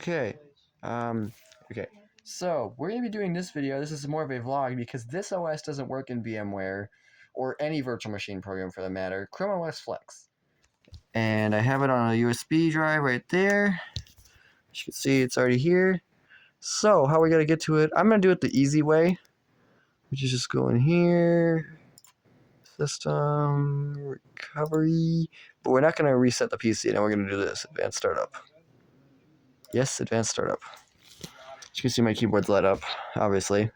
Okay. Okay. So we're gonna be doing this video. This is more of a vlog because this OS doesn't work in VMware or any virtual machine program for that matter. Chrome OS Flex. And I have it on a USB drive right there. As you can see, it's already here. So how we gotta get to it? I'm gonna do it the easy way, which is just go in here, system recovery. But we're not gonna reset the PC. Now we're gonna do this advanced startup. Yes, advanced startup. You can see my keyboard's light up, obviously.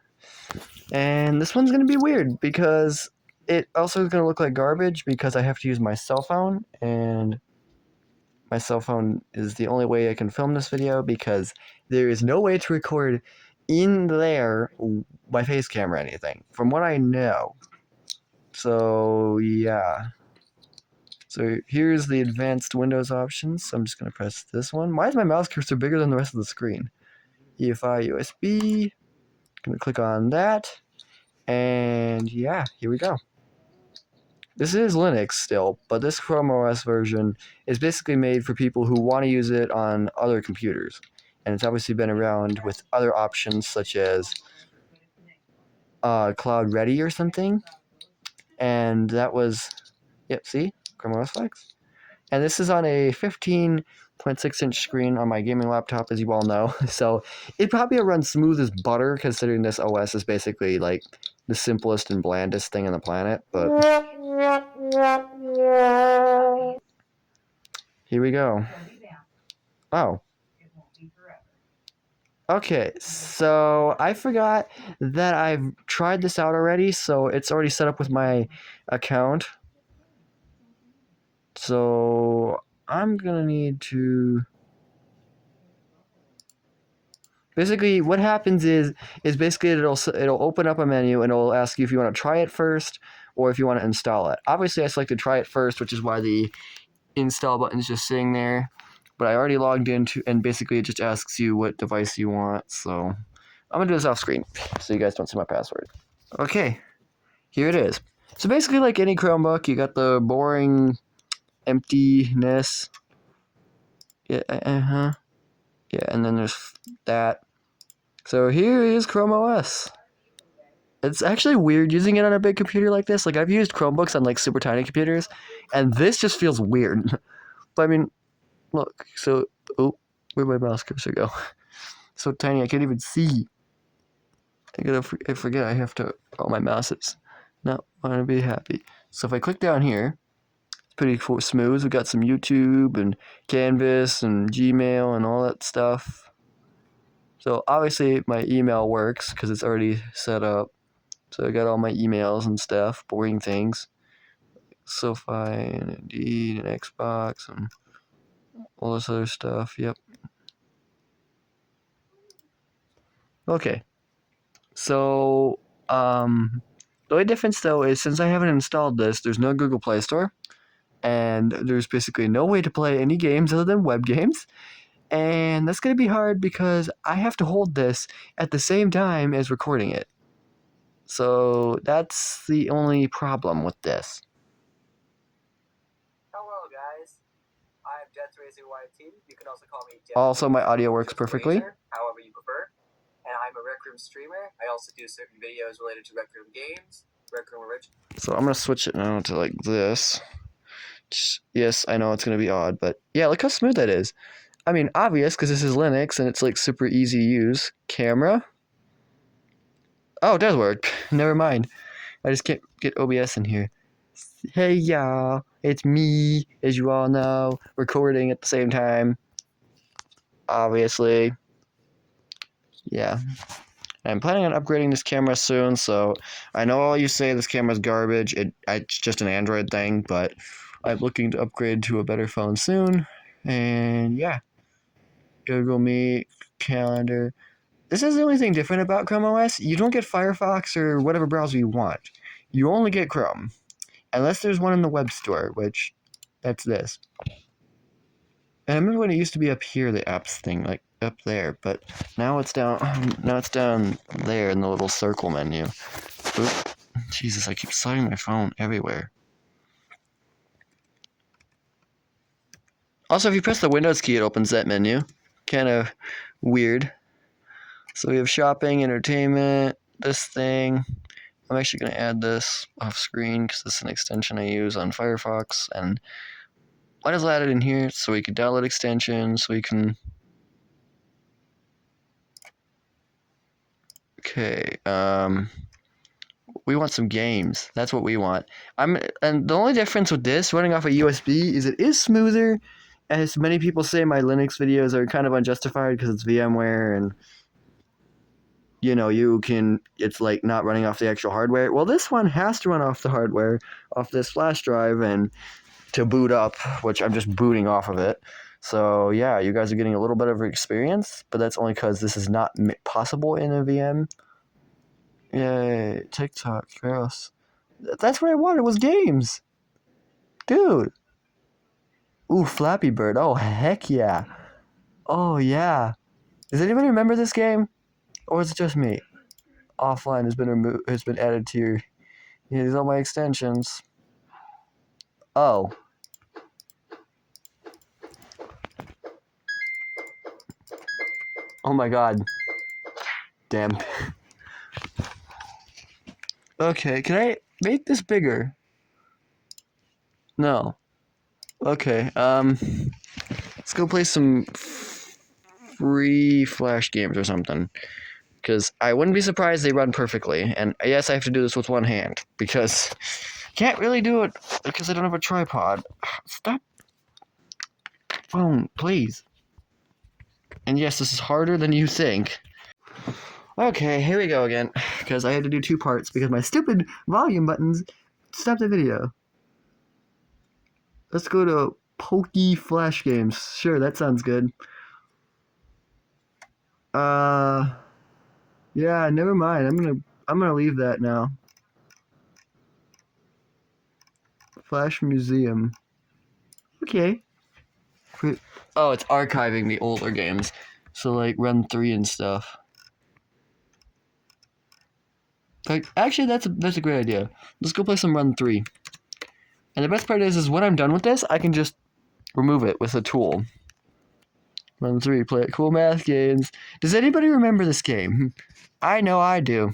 And this one's going to be weird because it also is going to look like garbage because I have to use my cell phone, and my cell phone is the only way I can film this video because there is no way to record in there my face camera or anything, from what I know. So, yeah. So here's the advanced Windows options. So I'm just going to press this one. Why is my mouse cursor bigger than the rest of the screen? EFI USB. Gonna click on that, and yeah, here we go. This is Linux still, but this Chrome OS version is basically made for people who want to use it on other computers, and it's obviously been around with other options such as Cloud Ready or something, and that was, yep, see, Chrome OS Flex. And this is on a 15.6-inch screen on my gaming laptop, as you all know. So it probably runs smooth as butter, considering this OS is basically like the simplest and blandest thing on the planet. But here we go. Oh. Okay, so I forgot that I've tried this out already, so it's already set up with my account. So I'm gonna need to... Basically, what happens is basically it'll open up a menu and it'll ask you if you want to try it first or if you want to install it. Obviously, I selected try it first, which is why the install button is just sitting there. But I already logged into, and basically it just asks you what device you want. So I'm gonna do this off screen so you guys don't see my password. Okay, here it is. So basically, like any Chromebook, you got the boring emptiness. Yeah, yeah, and then there's that. So here is Chrome OS. It's actually weird using it on a big computer like this. Like, I've used Chromebooks on like super tiny computers, and this just feels weird. But I mean, look, so, oh, where'd my mouse cursor go? So tiny I can't even see. I forget I have to, oh, my mouse is not want to be happy. So if I click down here, it's pretty smooth. We got some YouTube and Canvas and Gmail and all that stuff. So obviously my email works because it's already set up. So I got all my emails and stuff, boring things. SoFi and Indeed and Xbox and all this other stuff, yep. Okay. So, the only difference though is since I haven't installed this, there's no Google Play Store. And there's basically no way to play any games other than web games. And that's going to be hard because I have to hold this at the same time as recording it. So that's the only problem with this. Hello guys, I'm DeathRacerYT. You can also call me Death. Also, my audio works perfectly. However you prefer. And I'm a Rec Room streamer. I also do certain videos related to Rec Room games, Rec Room Original. So I'm going to switch it now to like this. Yes, I know it's going to be odd, but yeah, look how smooth that is. I mean, obvious, because this is Linux, and it's like super easy to use. Camera. Oh, it does work. Never mind. I just can't get OBS in here. Hey, y'all. It's me, as you all know, recording at the same time. Obviously. Yeah. I'm planning on upgrading this camera soon, so I know all you say this camera's garbage. It's just an Android thing, but I'm looking to upgrade to a better phone soon. And yeah. Google Meet, calendar. This is the only thing different about Chrome OS. You don't get Firefox or whatever browser you want. You only get Chrome. Unless there's one in the web store, which, that's this. And I remember when it used to be up here, the apps thing, like up there, but now it's down there in the little circle menu. Oop. Jesus, I keep sliding my phone everywhere. Also, if you press the Windows key, it opens that menu. kind of weird. So we have shopping, entertainment, this thing. I'm actually going to add this off screen because this is an extension I use on Firefox, and might as well add it in here so we can download extensions, so we can... Okay, we want some games. That's what we want. And the only difference with this running off a USB is it is smoother. As many people say, my Linux videos are kind of unjustified because it's VMware and it's like not running off the actual hardware. Well, this one has to run off the hardware, off this flash drive, and to boot up, which I'm just booting off of it. So yeah, you guys are getting a little bit of experience, but that's only because this is not possible in a VM. Yay, TikTok, gross. That's what I wanted, was games. Dude. Ooh, Flappy Bird. Oh, heck yeah. Oh, yeah. Does anybody remember this game? Or is it just me? Offline has been added to your... Here's all my extensions. Oh. Oh my god. Damn. Okay, can I make this bigger? No. Okay, let's go play some free Flash games or something. Because I wouldn't be surprised they run perfectly. And yes, I have to do this with one hand. Because can't really do it because I don't have a tripod. Stop. Phone, please. And yes, this is harder than you think. Okay, here we go again. Because I had to do 2 parts because my stupid volume buttons stopped the video. Let's go to Pokey Flash games. Sure, that sounds good. Yeah, never mind. I'm gonna leave that now. Flash Museum. Okay. Oh, it's archiving the older games. So like Run 3 and stuff. Like, actually, that's a great idea. Let's go play some Run 3. And the best part is when I'm done with this, I can just remove it with a tool. Run 3, play cool math games. Does anybody remember this game? I know I do.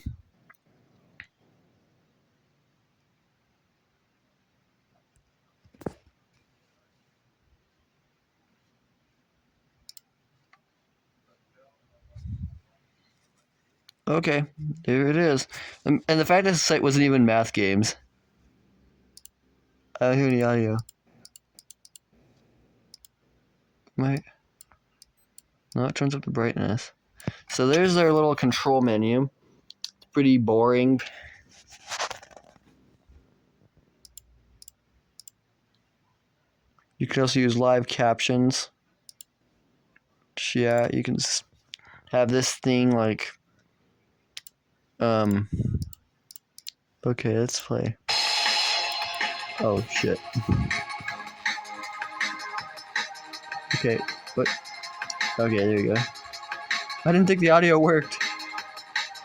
Okay, there it is. And the fact that the site wasn't even math games. I don't hear any audio. Wait. No, it turns up the brightness. So there's their little control menu. It's pretty boring. You can also use live captions. Yeah, you can have this thing like... Okay, let's play. Oh, shit. Okay, what? Okay, there you go. I didn't think the audio worked.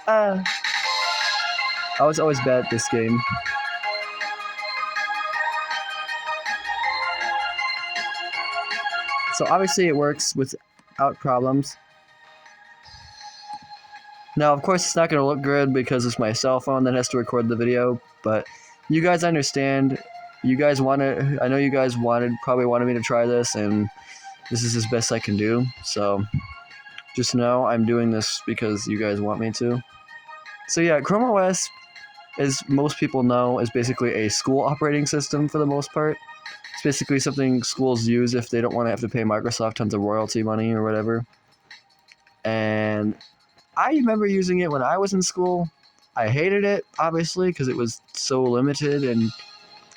I was always bad at this game. So obviously it works without problems. Now, of course, it's not going to look good because it's my cell phone that has to record the video, but you guys understand. You guys wanted... I know you guys probably wanted me to try this, and this is as best I can do. So just know I'm doing this because you guys want me to. So yeah, Chrome OS, as most people know, is basically a school operating system for the most part. It's basically something schools use if they don't want to have to pay Microsoft tons of royalty money or whatever. And I remember using it when I was in school. I hated it, obviously, because it was so limited. And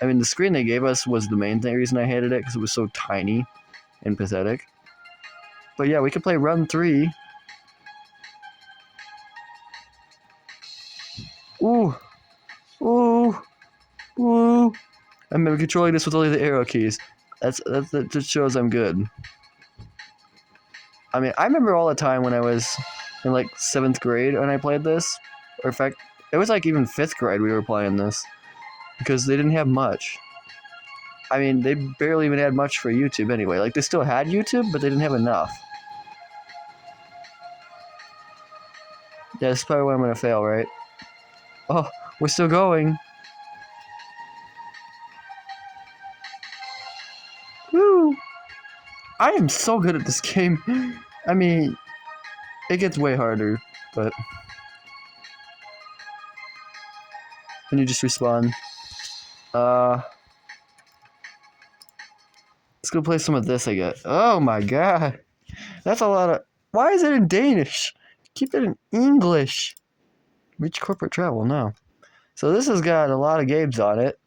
I mean, the screen they gave us was the main reason I hated it, because it was so tiny and pathetic. But yeah, we could play Run 3. Ooh. Ooh. Ooh. I'm controlling this with only the arrow keys. That just shows I'm good. I mean, I remember all the time when I was in like 7th grade when I played this. Or in fact, it was like even 5th grade we were playing this. Because they didn't have much. I mean, they barely even had much for YouTube anyway. Like, they still had YouTube, but they didn't have enough. Yeah, this is probably where I'm gonna fail, right? Oh, we're still going. Woo! I am so good at this game. I mean, it gets way harder, but then you just respawn. Let's go play some of this, I guess. Oh my god. That's a lot of... Why is it in Danish? Keep it in English. Reach corporate travel, no. So this has got a lot of games on it.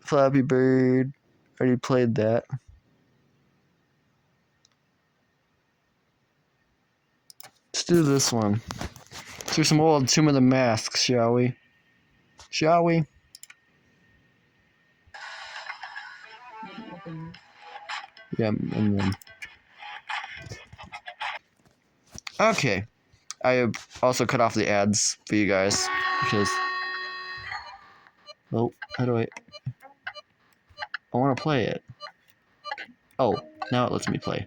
Flappy Bird. Already played that. Let's do this one. Let's do some old Tomb of the Masks, shall we? Shall we? Yeah, and then... Okay. I have also cut off the ads for you guys because... Oh, how do I want to play it. Oh, now it lets me play.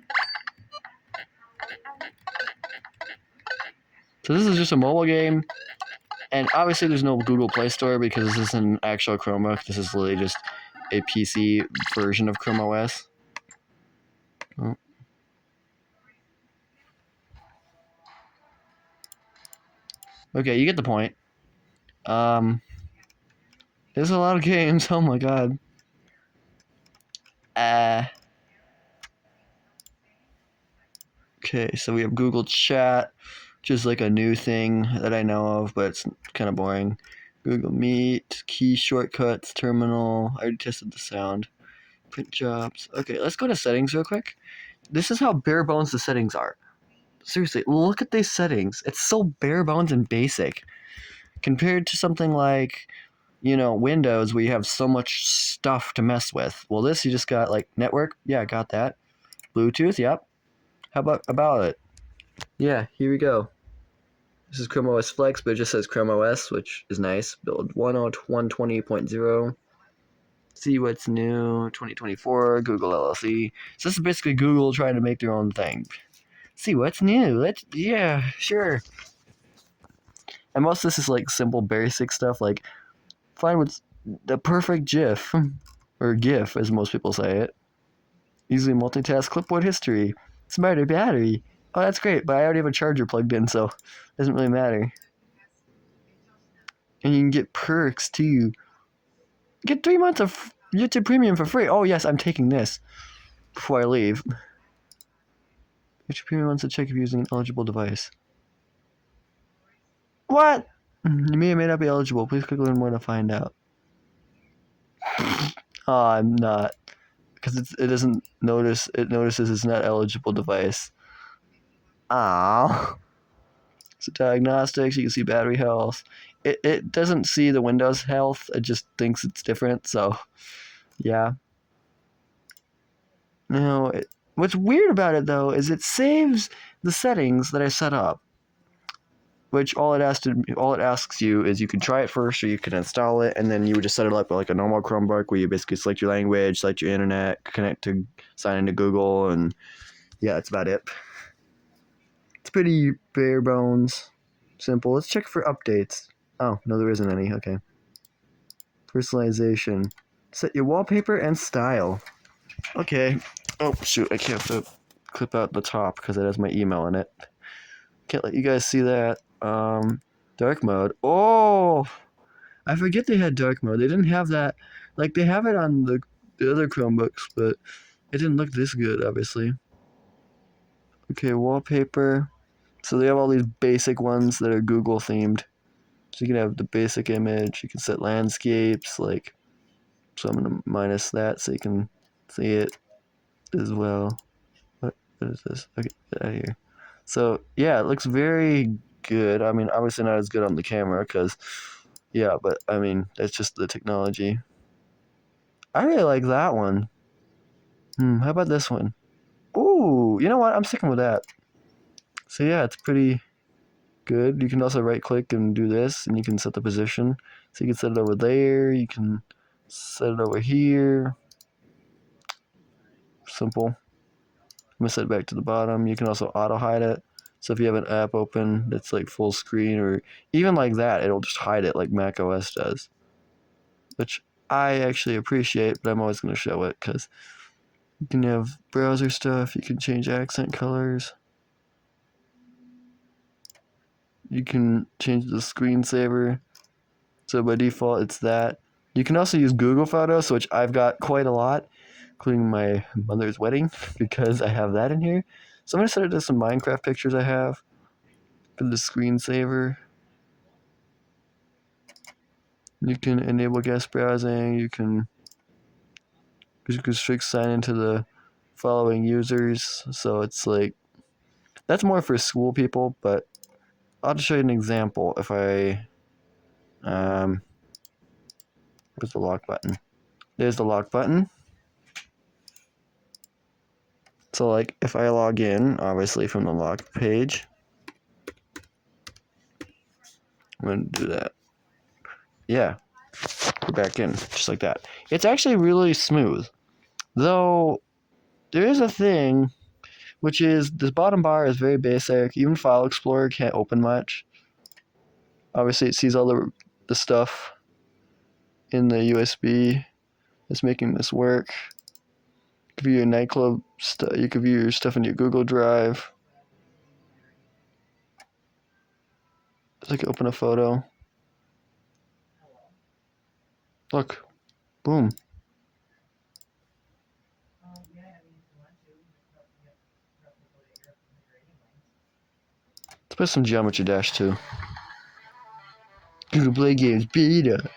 So this is just a mobile game, and obviously there's no Google Play Store because this isn't an actual Chromebook. This is literally just a PC version of Chrome OS. Oh. Okay, you get the point. There's a lot of games. Oh my god. Okay, so we have Google Chat, which is like a new thing that I know of, but it's kind of boring. Google Meet, key shortcuts, terminal. I already tested the sound. Print jobs. Okay, let's go to settings real quick. This is how bare bones the settings are. Seriously, look at these settings. It's so bare bones and basic. Compared to something like, Windows, where you have so much stuff to mess with. Well, this, you just got like network. Yeah, got that. Bluetooth, yep. How about it? Yeah, here we go. This is Chrome OS Flex, but it just says Chrome OS, which is nice. Build 10120.0. See what's new, 2024, Google LLC. So this is basically Google trying to make their own thing. See what's new. Yeah, sure. And most of this is like simple basic stuff, like find what's the perfect GIF, or GIF as most people say it. Easily multitask clipboard history. Smarter battery. Oh, that's great, but I already have a charger plugged in, so it doesn't really matter. And you can get perks too. Get 3 months of YouTube Premium for free. Oh yes, I'm taking this before I leave. YouTube Premium wants to check if you're using an eligible device. What? You may or may not be eligible. Please click learn more to find out. Oh, I'm not. Because it doesn't notice. It notices it's not eligible device. Ah. So diagnostics, you can see battery health. It doesn't see the Windows health. It just thinks it's different. So, yeah. Now, what's weird about it though is it saves the settings that I set up. Which all it asks you is you can try it first, or you can install it, and then you would just set it up like a normal Chromebook, where you basically select your language, select your internet, sign into Google, and yeah, that's about it. It's pretty bare bones, simple. Let's check for updates. Oh no, there isn't any. Okay. Personalization. Set your wallpaper and style. Okay. Oh shoot, I can't clip out the top because it has my email in it. Can't let you guys see that. Dark mode. Oh, I forget they had dark mode. They didn't have that. Like, they have it on the other Chromebooks, but it didn't look this good, obviously. Okay, wallpaper. So they have all these basic ones that are Google themed. So you can have the basic image. You can set landscapes, like, so I'm going to minus that so you can see it as well. What is this? Okay, get out of here. So, yeah, it looks very good. I mean, obviously not as good on the camera because, yeah, but I mean, that's just the technology. I really like that one. How about this one? Ooh, you know what? I'm sticking with that. So, yeah, it's pretty good. You can also right click and do this, and you can set the position. So, you can set it over there. You can set it over here. Simple. I'm going to set it back to the bottom. You can also auto hide it. So if you have an app open that's like full screen or even like that, it'll just hide it like Mac OS does, which I actually appreciate, but I'm always going to show it because you can have browser stuff, you can change accent colors, you can change the screensaver. So by default, it's that. You can also use Google Photos, which I've got quite a lot, including my mother's wedding, because I have that in here. So I'm going to set it to some Minecraft pictures I have for the screensaver. You can enable guest browsing. You can restrict sign into the following users. So it's like, that's more for school people, but I'll just show you an example. If I, where's the lock button? There's the lock button. So like if I log in, obviously from the lock page, I'm going to do that. Yeah, we're back in, just like that. It's actually really smooth. Though, there is a thing, which is this bottom bar is very basic. Even File Explorer can't open much. Obviously, it sees all the stuff in the USB that's making this work. You can view your nightclub stuff. You can view your stuff in your Google Drive. Just like open a photo. Look, boom. Let's put some Geometry Dash too. Google Play Games Beta.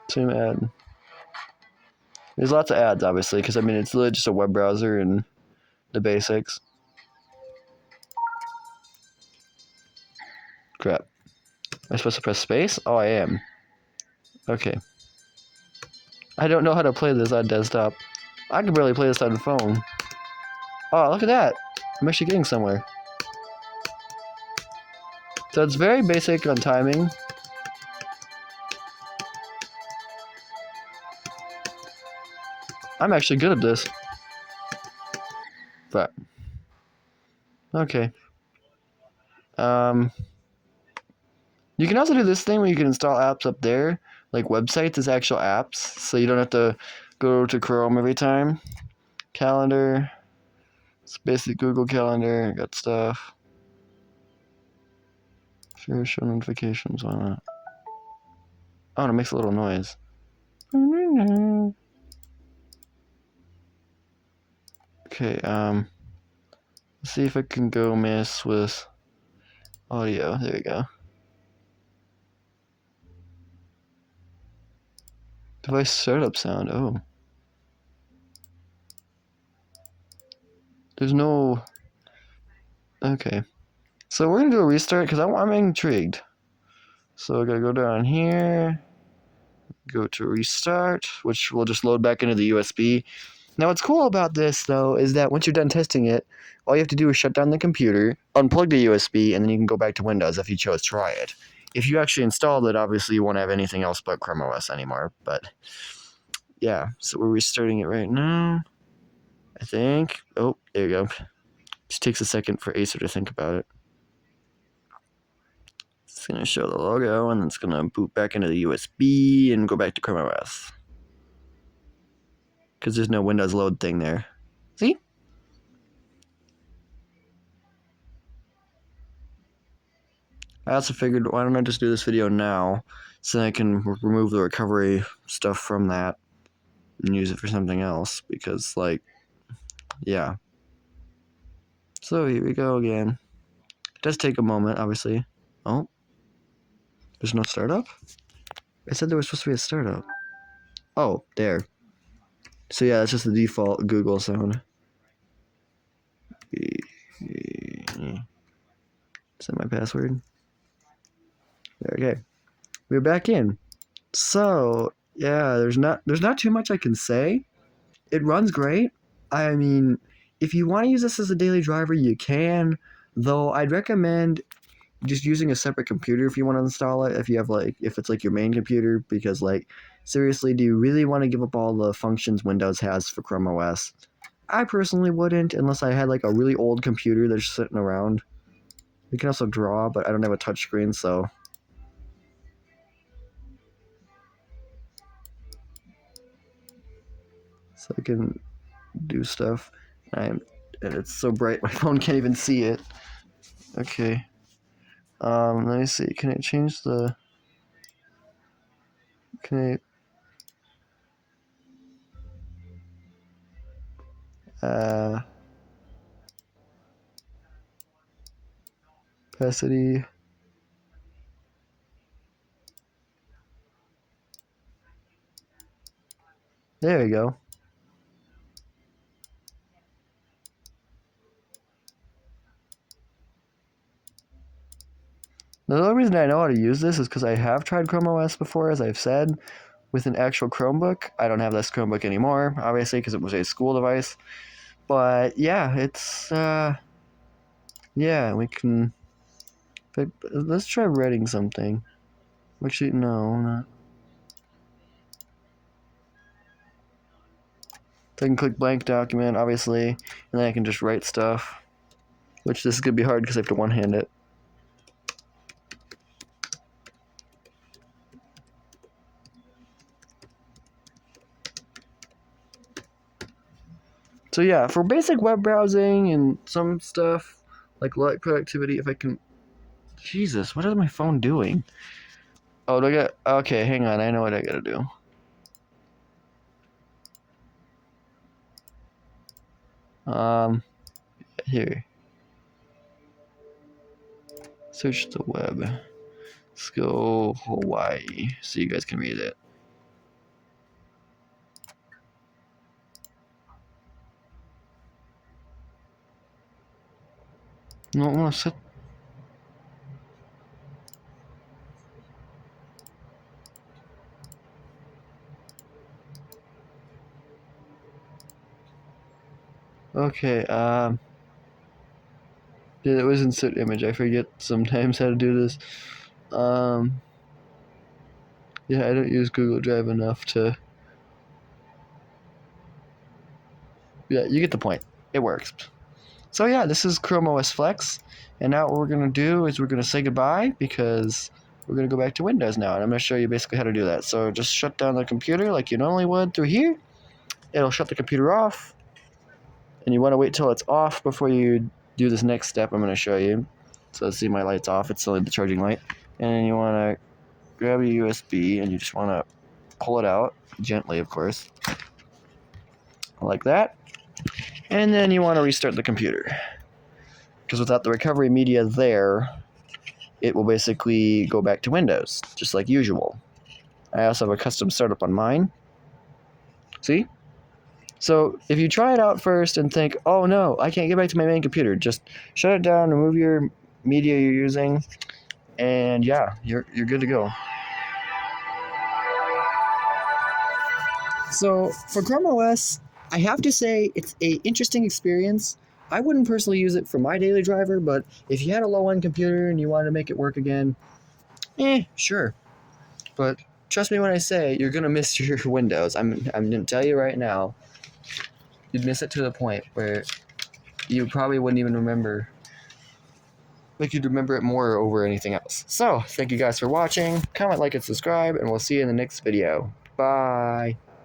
Same ad. There's lots of ads, obviously, because I mean it's literally just a web browser and the basics. Crap. Am I supposed to press space? Oh, I am. Okay. I don't know how to play this on desktop. I can barely play this on the phone. Oh, look at that. I'm actually getting somewhere. So it's very basic on timing. I'm actually good at this. But okay. You can also do this thing where you can install apps up there, like websites as actual apps, so you don't have to go to Chrome every time. Calendar. It's basically Google Calendar. Got stuff. Sure, show notifications. Why not? Oh, and it makes a little noise. Okay, let's see if I can go mess with audio. There we go. Device startup sound. Oh. There's no... Okay. So we're going to do a restart because I'm intrigued. So I gotta go down here. Go to restart, which will just load back into the USB. Now what's cool about this, though, is that once you're done testing it, all you have to do is shut down the computer, unplug the USB, and then you can go back to Windows if you chose to try it. If you actually installed it, obviously you won't have anything else but Chrome OS anymore, but yeah, so we're restarting it right now, I think. Oh, there you go. Just takes a second for Acer to think about it. It's going to show the logo, and it's going to boot back into the USB and go back to Chrome OS. Because there's no Windows load thing there. See? I also figured, why don't I just do this video now, so I can remove the recovery stuff from that and use it for something else, because, like, yeah. So here we go again. It does take a moment, obviously. Oh. There's no startup? I said there was supposed to be a startup. Oh, there. So yeah, that's just the default Google sound. Is that my password? Okay. We're back in. So, yeah, there's not too much I can say. It runs great. I mean, if you want to use this as a daily driver, you can. Though I'd recommend just using a separate computer if you want to install it, if it's like your main computer, because like seriously, do you really want to give up all the functions Windows has for Chrome OS? I personally wouldn't unless I had like a really old computer that's sitting around. You can also draw, but I don't have a touchscreen, so I can do stuff. And it's so bright my phone can't even see it. Okay. Let me see. Can I change the? Can I? Opacity. There we go. The only reason I know how to use this is because I have tried Chrome OS before, as I've said, with an actual Chromebook. I don't have this Chromebook anymore, obviously, because it was a school device. But yeah, it's yeah, we can. Let's try writing something. Actually, no, not. So I can click blank document, obviously, and then I can just write stuff. Which this is gonna be hard because I have to one-hand it. So yeah, for basic web browsing and some stuff like light productivity, if I can. Jesus, what is my phone doing? Oh, do I got? Okay, hang on. I know what I gotta do. Here. Search the web. Let's go Hawaii so you guys can read it. No, I want to set. Okay, yeah, it was insert image. I forget sometimes how to do this. Yeah, I don't use Google Drive enough to. Yeah, you get the point. It works. So yeah, this is Chrome OS Flex, and now what we're gonna do is we're gonna say goodbye because we're gonna go back to Windows now, and I'm gonna show you basically how to do that. So just shut down the computer like you normally would through here. It'll shut the computer off, and you want to wait till it's off before you do this next step I'm gonna show you. So see, my light's off. It's still the charging light, and you want to grab a USB and you just want to pull it out gently, of course, like that. And then you want to restart the computer because without the recovery media there, it will basically go back to Windows, just like usual. I also have a custom startup on mine. See? So if you try it out first and think, oh no, I can't get back to my main computer, just shut it down, remove your media you're using, and yeah, you're good to go. So for Chrome OS, I have to say it's an interesting experience. I wouldn't personally use it for my daily driver, but if you had a low-end computer and you wanted to make it work again, sure. But trust me when I say you're gonna miss your Windows. I'm gonna tell you right now, you'd miss it to the point where you probably wouldn't even remember. Like you'd remember it more over anything else. So thank you guys for watching. Comment, like, and subscribe, and we'll see you in the next video. Bye.